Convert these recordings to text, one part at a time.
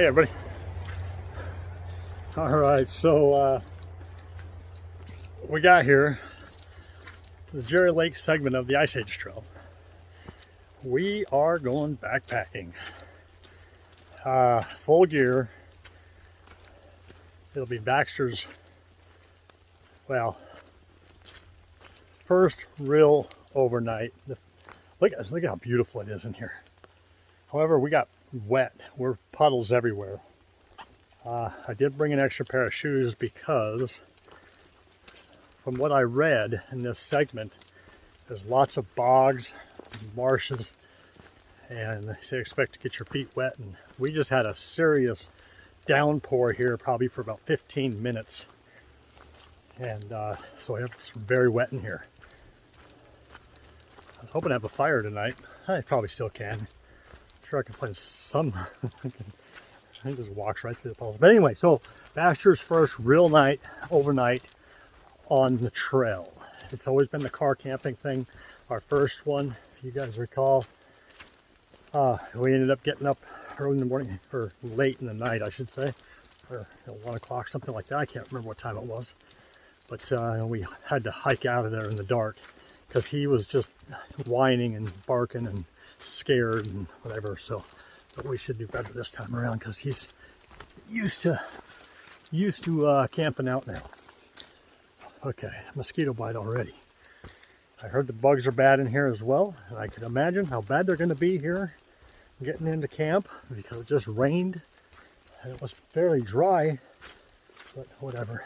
Hey everybody. All right, so we got here the Jerry Lake segment of the Ice Age Trail. We are going backpacking. Full gear. It'll be Baxter's, well, first real overnight. Look at how beautiful it is in here. However, we got wet. We're puddles everywhere. I did bring an extra pair of shoes because from what I read in this segment, there's lots of bogs, marshes, and they say expect to get your feet wet. And we just had a serious downpour here, probably for about 15 minutes. And so it's very wet in here. I was hoping to have a fire tonight. I probably still can. Sure I can find some. I just walks right through the puddles. But anyway, so Baxter's first real night, overnight on the trail. It's always been the car camping thing. Our first one, if you guys recall, we ended up getting up early in the morning, or late in the night, I should say, or 1 o'clock, something like that. I can't remember what time it was. But we had to hike out of there in the dark because he was just whining and barking and scared and whatever. So, but we should do better this time around because he's used to camping out now. Okay, mosquito bite already. I heard the bugs are bad in here as well, and I can imagine how bad they're going to be here getting into camp because it just rained and it was fairly dry, but whatever.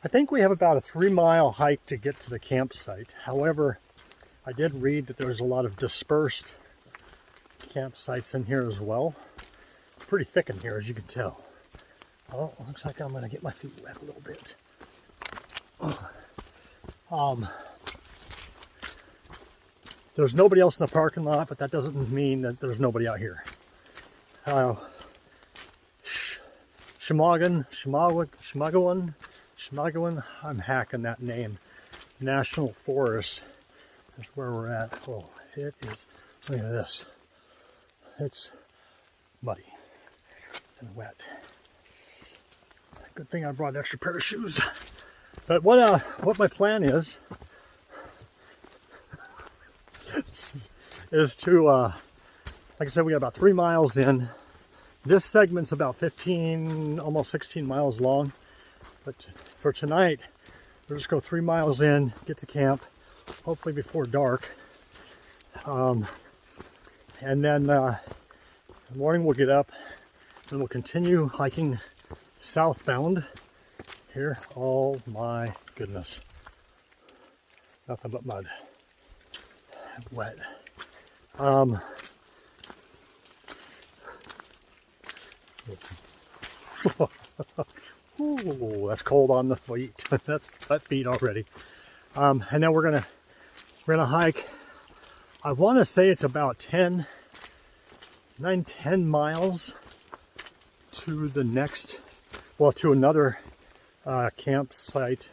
I think we have about a 3-mile hike to get to the campsite. However, I did read that there's a lot of dispersed campsites in here as well. It's pretty thick in here, as you can tell. Oh, looks like I'm going to get my feet wet a little bit. There's nobody else in the parking lot, but that doesn't mean that there's nobody out here. Shimagawan, I'm hacking that name. National Forest is where we're at. Oh, it is, look at this. It's muddy and wet. Good thing I brought an extra pair of shoes. But what my plan is to, like I said, we got about 3 miles in. This segment's about 15, almost 16 miles long. But for tonight, we'll just go 3 miles in, get to camp, hopefully before dark. And then in the morning we'll get up and we'll continue hiking southbound here. Oh my goodness. Nothing but mud. Wet. Ooh, that's cold on the feet. That's wet feet already. And then we're gonna hike. I want to say it's about 10 miles to the next, well, to another campsite.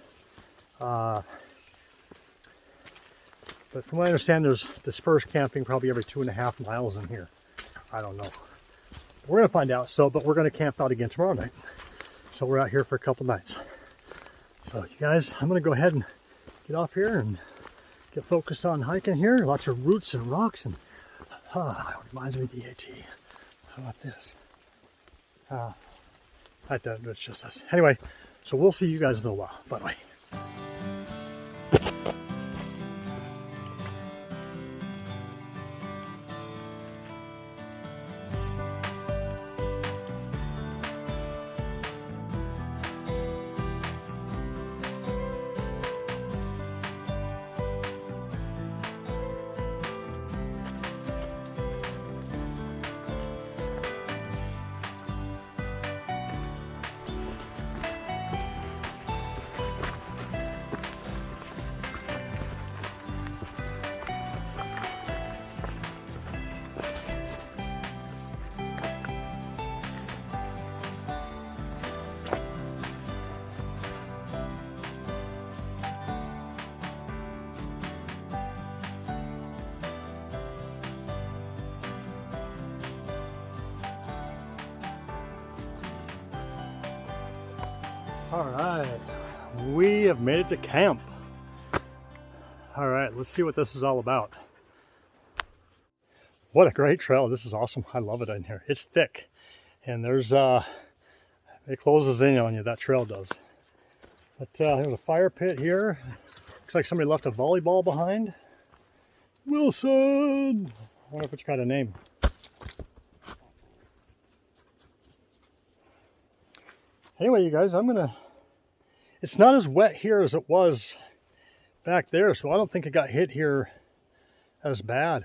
But from what I understand, there's dispersed camping probably every 2.5 miles in here. I don't know. We're gonna find out. So, but we're gonna camp out again tomorrow night. So we're out here for a couple nights. So you guys, I'm gonna go ahead and get off here and get focused on hiking here. Lots of roots and rocks, and it reminds me of the AT. How about this? It's just us. Anyway, so we'll see you guys in a while. Bye-bye. All right, we have made it to camp. All right, let's see what this is all about. What a great trail. This is awesome. I love it in here. It's thick, and there's it closes in on you, that trail does. But there's a fire pit here. Looks like somebody left a volleyball behind. Wilson! I wonder if it's got a name. Anyway, you guys, it's not as wet here as it was back there, so I don't think it got hit here as bad.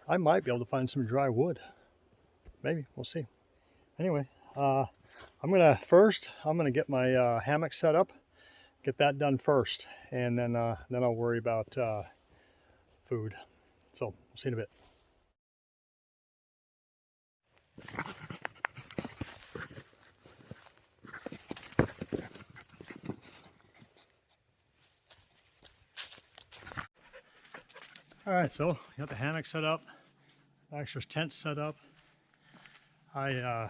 I might be able to find some dry wood. Maybe, we'll see. Anyway, I'm gonna get my hammock set up, get that done first, and then I'll worry about food. So, we'll see in a bit. All right, so got the hammock set up, Baxter's tent set up. I'm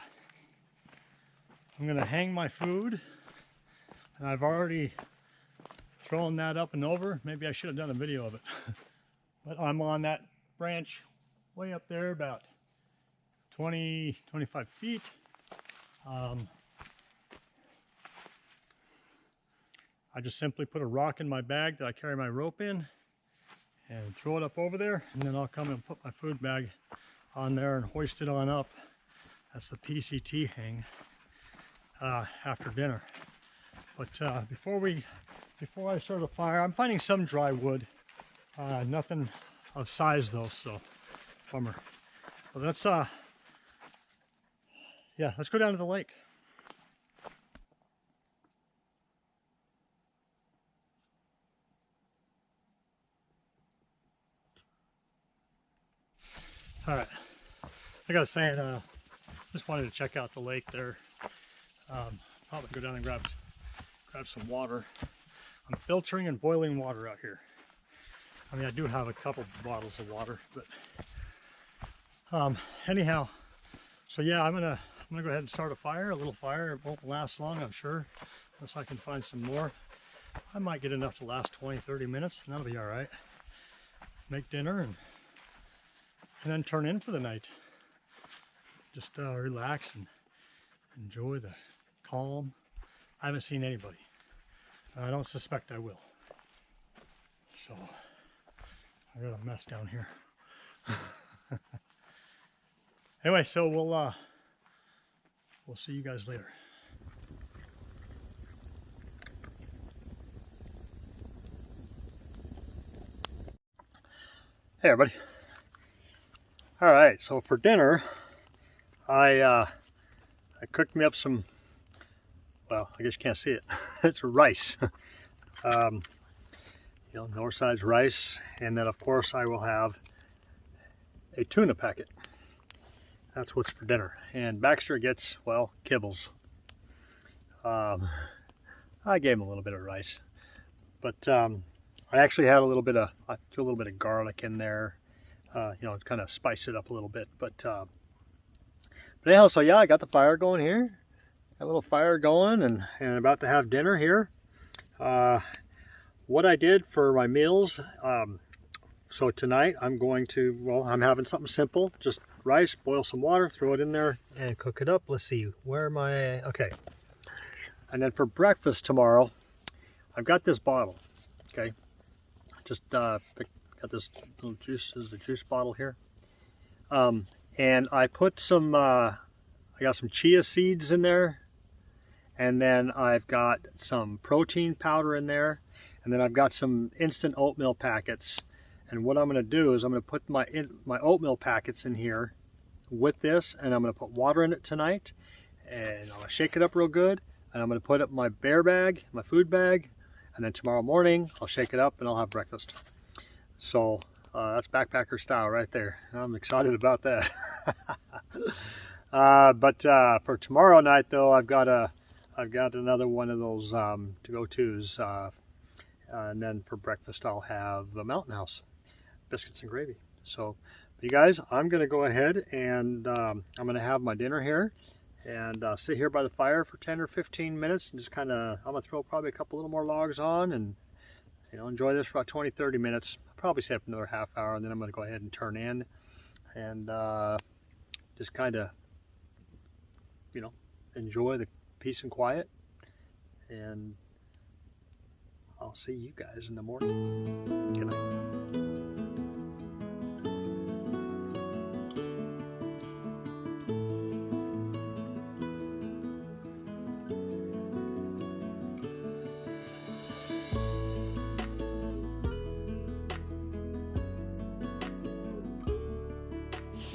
gonna hang my food, and I've already thrown that up and over. Maybe I should have done a video of it. But I'm on that branch way up there, about 20, 25 feet. I just simply put a rock in my bag that I carry my rope in and throw it up over there, and then I'll come and put my food bag on there and hoist it on up. That's the PCT hang after dinner. But before I start a fire, I'm finding some dry wood. Nothing of size though, so bummer. But let's let's go down to the lake. All right, I gotta say, just wanted to check out the lake there. Probably go down and grab some water. I'm filtering and boiling water out here. I mean, I do have a couple bottles of water, but anyhow, so yeah, I'm gonna go ahead and start a little fire. It won't last long, I'm sure, unless I can find some more. I might get enough to last 20-30 minutes, and that'll be all right. Make dinner and then turn in for the night. Just relax and enjoy the calm. I haven't seen anybody. I don't suspect I will. So I got a mess down here. Anyway, so we'll see you guys later. Hey everybody. All right, so for dinner, I cooked me up some, well, I guess you can't see it. It's rice. North-side's rice, and then of course I will have a tuna packet. That's what's for dinner. And Baxter gets, well, kibbles. I gave him a little bit of rice, but I actually had I threw a little bit of garlic in there, kind of spice it up a little bit. But anyhow, so yeah, I got the fire going here. Got a little fire going, and about to have dinner here. What I did for my meals, so tonight I'm having something simple, just rice, boil some water, throw it in there, and cook it up. Let's see, where am I? Okay. And then for breakfast tomorrow, I've got this bottle, okay? Just got this little juice, this is the juice bottle here. And I put I got some chia seeds in there, and then I've got some protein powder in there, and then I've got some instant oatmeal packets. And what I'm going to do is I'm going to put my oatmeal packets in here with this, and I'm going to put water in it tonight, and I'll shake it up real good, and I'm going to put it in my bear bag, my food bag, and then tomorrow morning I'll shake it up and I'll have breakfast. So that's backpacker style right there. I'm excited about that. But for tomorrow night though, I've got another one of those to-go-tos, and then for breakfast I'll have the Mountain House biscuits and gravy. So you guys, I'm gonna go ahead and I'm gonna have my dinner here, and sit here by the fire for 10 or 15 minutes and just kind of, I'm gonna throw probably a couple little more logs on and enjoy this for about 20-30 minutes. I'll probably stay up another half hour, and then I'm gonna go ahead and turn in and just kind of enjoy the peace and quiet, and I'll see you guys in the morning. Good night.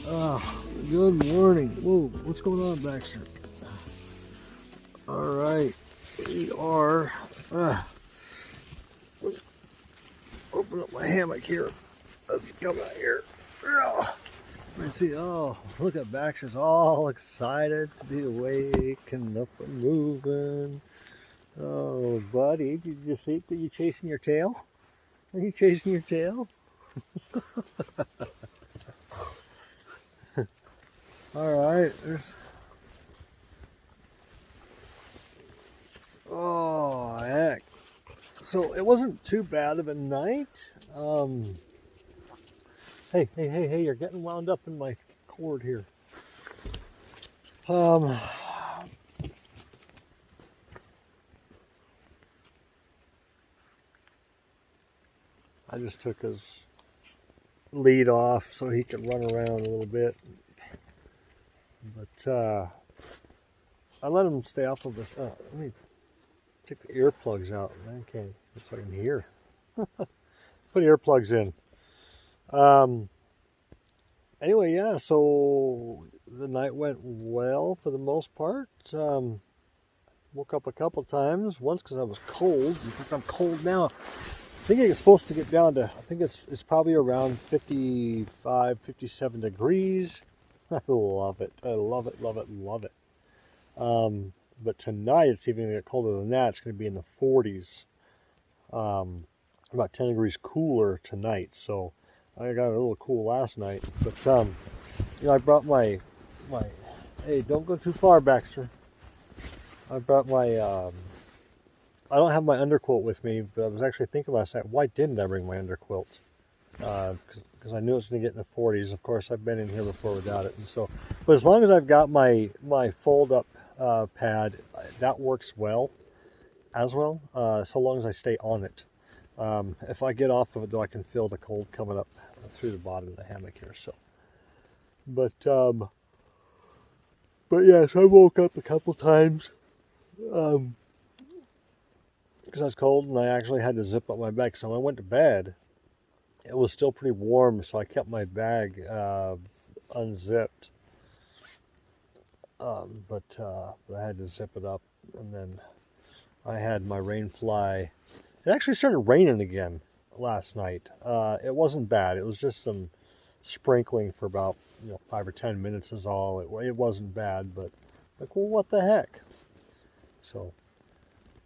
Oh, good morning. Whoa, what's going on, Baxter? All right, we are. Open up my hammock here. Let's come out here. Let's see. Oh, look at Baxter's all excited to be awake and up and moving. Oh, buddy, did you sleep? Are you chasing your tail? Are you chasing your tail? All right, there's. Oh, heck. So it wasn't too bad of a night. Hey, you're getting wound up in my cord here. I just took his lead off so he could run around a little bit. But I let him stay off of this. Let me take the earplugs out. Okay, looks like I can hear. Put earplugs in. Anyway, yeah, so the night went well for the most part. Woke up a couple times. Once because I was cold. You think I'm cold now? I think it's supposed to get down to, I think it's probably around 55, 57 degrees. I love it. I love it, love it, love it. But tonight it's even going to get colder than that. It's going to be in the 40s. About 10 degrees cooler tonight. So I got a little cool last night. But I brought my hey, don't go too far, Baxter. I brought my I don't have my underquilt with me, but I was actually thinking last night, why didn't I bring my underquilt? Because I knew it was going to get in the 40s. Of course, I've been in here before without it, and so. But as long as I've got my fold-up pad, that works well, as well. So long as I stay on it. If I get off of it, though, I can feel the cold coming up through the bottom of the hammock here. So, but yes, I woke up a couple times. Because I was cold and I actually had to zip up my bag. So when I went to bed, it was still pretty warm, so I kept my bag unzipped. But I had to zip it up, and then I had my rain fly. It actually started raining again last night. It wasn't bad. It was just some sprinkling for about 5 or 10 minutes is all. It wasn't bad, but like, well, what the heck? So.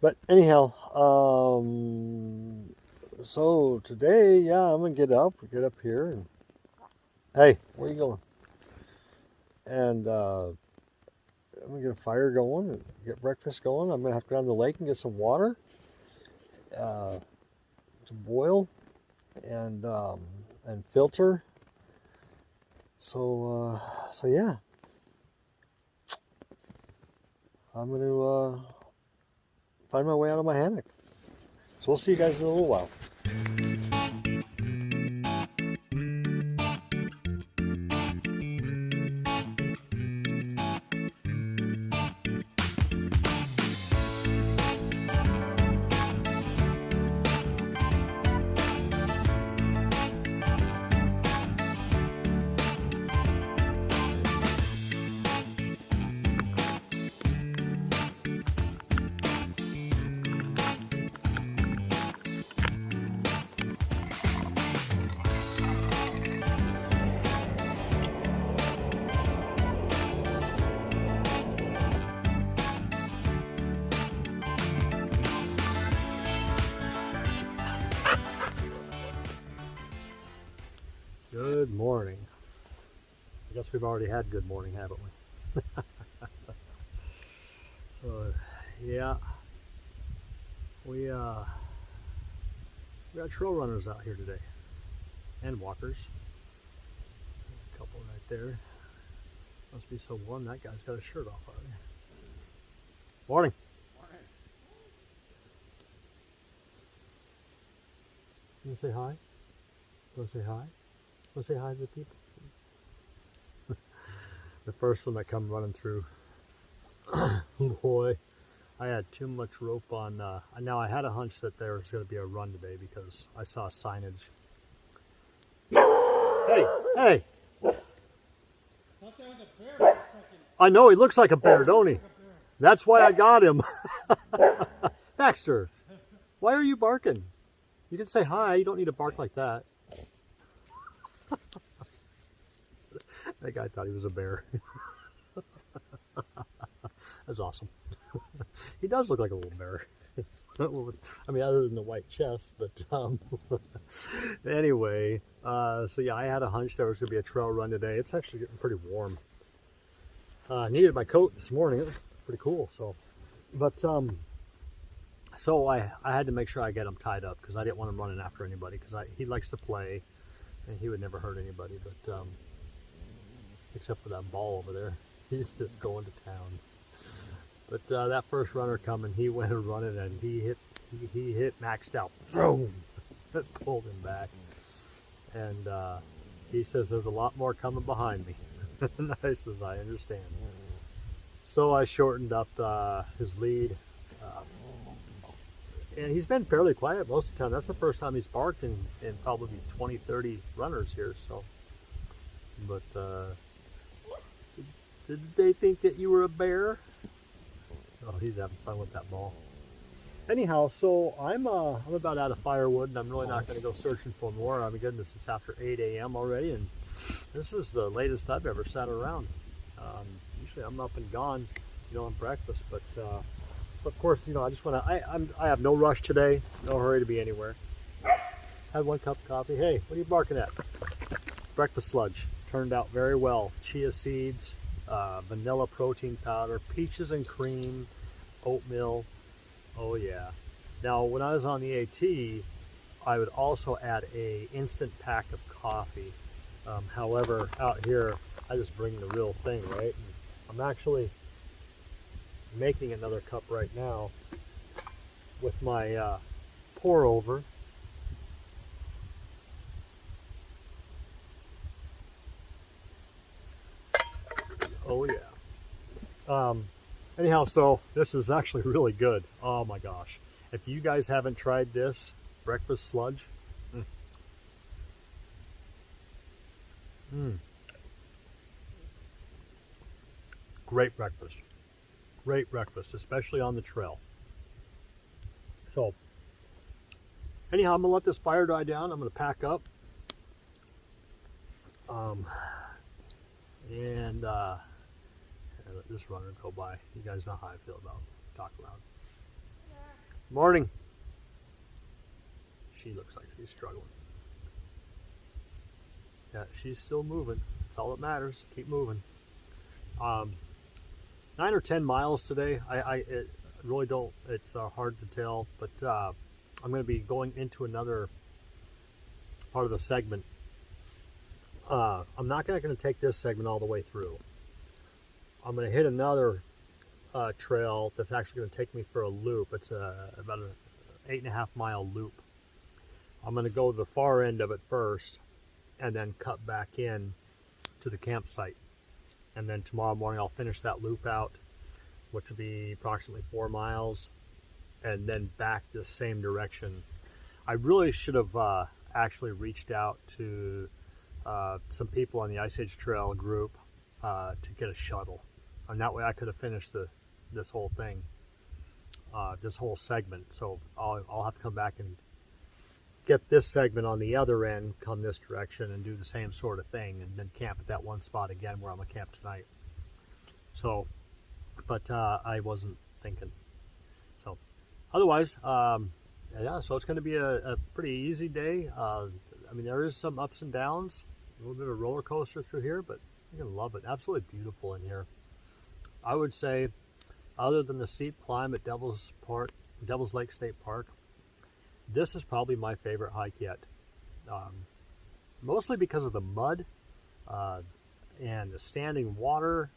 But anyhow, so today, yeah, I'm gonna get up here, and hey, where you going? And I'm gonna get a fire going and get breakfast going. I'm gonna have to go down to the lake and get some water to boil and filter. So yeah, I'm gonna find my way out of my hammock. So we'll see you guys in a little while. Good morning. I guess we've already had good morning, haven't we? Yeah, we got trail runners out here today and walkers. A couple right there. Must be so warm. That guy's got his shirt off already. Morning. You want to say hi? You want to say hi? Want to say hi to the people? The first one that come running through. Boy, I had too much rope on. Now I had a hunch that there was going to be a run today because I saw signage. Hey, hey! I know he looks like a bear, don't he? That's why I got him. Baxter, why are you barking? You can say hi. You don't need to bark like that. That guy thought he was a bear. That's awesome. He does look like a little bear. I mean, other than the white chest, but anyway. So yeah, I had a hunch there was going to be a trail run today. It's actually getting pretty warm. I needed my coat this morning. It was pretty cool. So, but so I had to make sure I get him tied up because I didn't want him running after anybody because he likes to play and he would never hurt anybody. But except for that ball over there, he's just going to town. But that first runner coming, he went and running and he hit maxed out. Boom! It pulled him back. And he says there's a lot more coming behind me. And I says, I understand. So I shortened up his lead. And he's been fairly quiet most of the time. That's the first time he's barked in probably 20, 30 runners here. So, but did they think that you were a bear? Oh, he's having fun with that ball. Anyhow, so I'm about out of firewood, and I'm really not going to go searching for more. I mean, goodness, it's after 8 a.m. already, and this is the latest I've ever sat around. Usually I'm up and gone, on breakfast, but of course, I just want to. I have no rush today, no hurry to be anywhere. Had one cup of coffee. Hey, what are you barking at? Breakfast sludge turned out very well. Chia seeds. Vanilla protein powder, peaches and cream, oatmeal. Oh yeah. Now when I was on the AT, I would also add a instant pack of coffee. However, out here I just bring the real thing, right? And I'm actually making another cup right now with my pour over. Oh yeah. Anyhow, so this is actually really good. Oh my gosh. If you guys haven't tried this breakfast sludge, great breakfast. Great breakfast, especially on the trail. So anyhow, I'm gonna let this fire die down. I'm gonna pack up. And let this runner go by. You guys know how I feel about talk loud. Morning. She looks like she's struggling. Yeah, she's still moving. That's all that matters. Keep moving. 9 or 10 miles today. It really don't. It's hard to tell, but I'm going to be going into another part of the segment. I'm not going to take this segment all the way through. I'm going to hit another trail that's actually going to take me for a loop. It's about an 8.5 mile loop. I'm going to go to the far end of it first and then cut back in to the campsite. And then tomorrow morning I'll finish that loop out, which will be approximately 4 miles, and then back the same direction. I really should have actually reached out to some people on the Ice Age Trail group to get a shuttle. And that way I could have finished this whole thing, this whole segment. So I'll have to come back and get this segment on the other end, come this direction, and do the same sort of thing, and then camp at that one spot again where I'm gonna camp tonight. So, but I wasn't thinking. So, otherwise, yeah. So it's gonna be a pretty easy day. I mean, there is some ups and downs, a little bit of a roller coaster through here, but you're gonna love it. Absolutely beautiful in here. I would say other than the steep climb at Devil's Lake State Park, this is probably my favorite hike yet. Mostly because of the mud and the standing water.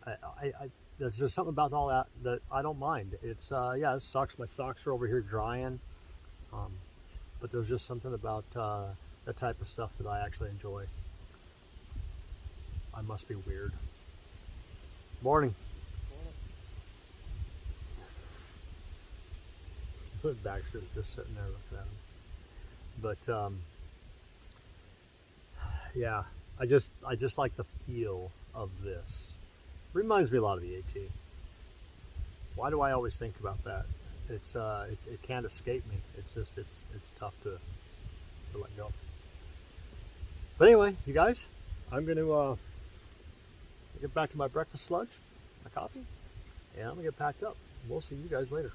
There's just something about all that I don't mind. It's yeah, it sucks. My socks are over here drying, but there's just something about that type of stuff that I actually enjoy. I must be weird. Morning. Baxter's just sitting there looking at him. But yeah, I just like the feel of this. Reminds me a lot of the AT. Why do I always think about that? It's it can't escape me. It's just it's tough to let go. But anyway, you guys, I'm going to get back to my breakfast sludge, my coffee, and I'm going to get packed up. We'll see you guys later.